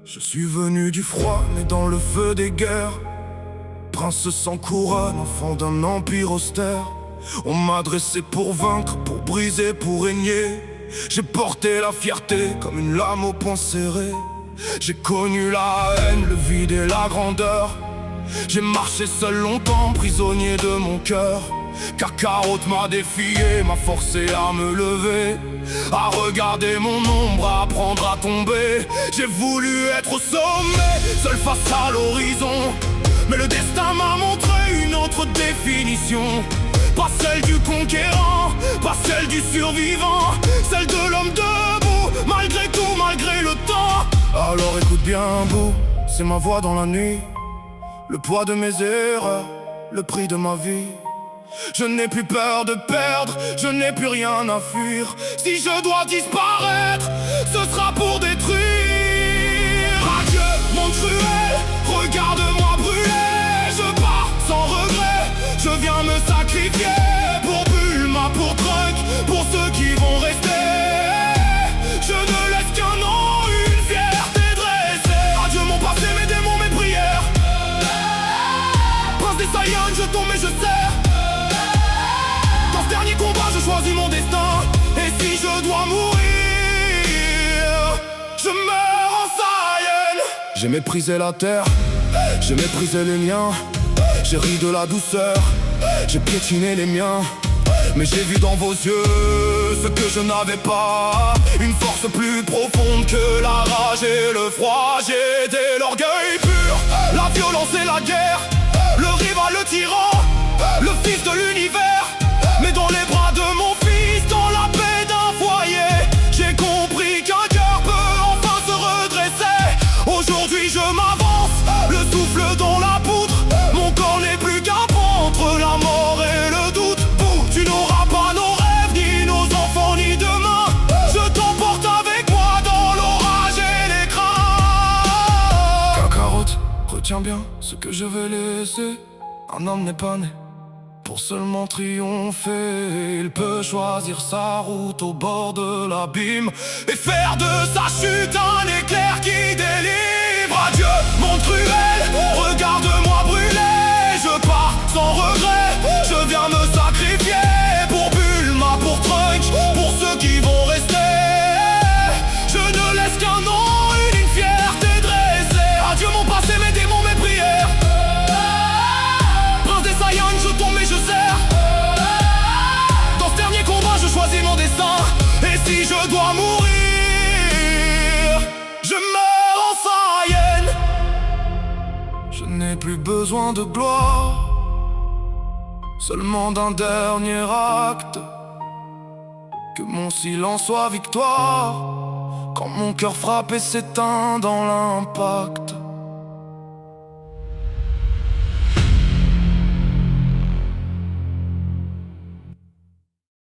Je suis venu du froid, né dans le feu des guerres. Prince sans couronne, enfant d'un empire austère. On m'a dressé pour vaincre, pour briser, pour régner. J'ai porté la fierté comme une lame au poing serré. J'ai connu la haine, le vide et la grandeur. J'ai marché seul longtemps, prisonnier de mon cœur. Kakarot m'a défié, m'a forcé à me lever, à regarder mon ombre, à apprendre à tomber. J'ai voulu être au sommet, seul face à l'horizon. Mais le destin m'a montré une autre définition. Pas celle du conquérant, pas celle du survivant, celle de l'homme debout, malgré tout, malgré le temps. Alors écoute bien, Bou, c'est ma voix dans la nuit. Le poids de mes erreurs, le prix de ma vie. Je n'ai plus peur de perdre, je n'ai plus rien à fuir. Si je dois disparaître, ce sera pour détruire. Adieu, monde cruel, regarde-moi brûler. Je pars sans regret, je viens me sacrifier. Pour Bulma, pour Trunks, pour ceux qui vont rester. Je ne laisse qu'un nom, une fierté dressée. Adieu mon passé, mes démons, mes prières. Prince des Saiyans, je tombe et je serre. Dernier combat, je choisis mon destin. Et si je dois mourir, je meurs en Saiyan. J'ai méprisé la terre, j'ai méprisé les miens. J'ai ri de la douceur, j'ai piétiné les miens. Mais j'ai vu dans vos yeux ce que je n'avais pas. Une force plus profonde que la rage et le froid. J'ai été l'orgueil pur, la violence et la guerre. Le rival, le tyran, le fils de l'univers. Mais dans les bras de mon fils, dans la paix d'un foyer, j'ai compris qu'un cœur peut enfin se redresser. Aujourd'hui je m'avance, le souffle dans la poutre. Mon corps n'est plus qu'un pont entre la mort et le doute. Vous, tu n'auras pas nos rêves, ni nos enfants, ni demain. Je t'emporte avec moi dans l'orage et les craintes. Kakarot, retiens bien ce que je vais laisser. Un homme n'est pas né pour seulement triompher. Il peut choisir sa route au bord de l'abîme et faire de sa chute un éclair qui délivre. Adieu, monde cruel, regarde-moi brûler. Je pars sans regret, je viens me sacrifier. Pour Bulma, pour Trunks, pour ceux qui vont rester. Je ne laisse qu'un nom, une fierté dressée. Adieu mon passé, mes démons, mes prières. Prince des Saiyans, je tombe et je serre. Dans ce dernier combat, je choisis mon destin. Et si je dois mourir, je meurs en Saiyan. Je n'ai plus besoin de gloire, seulement d'un dernier acte. Que mon silence soit victoire quand mon cœur frappe et s'éteint dans l'impact.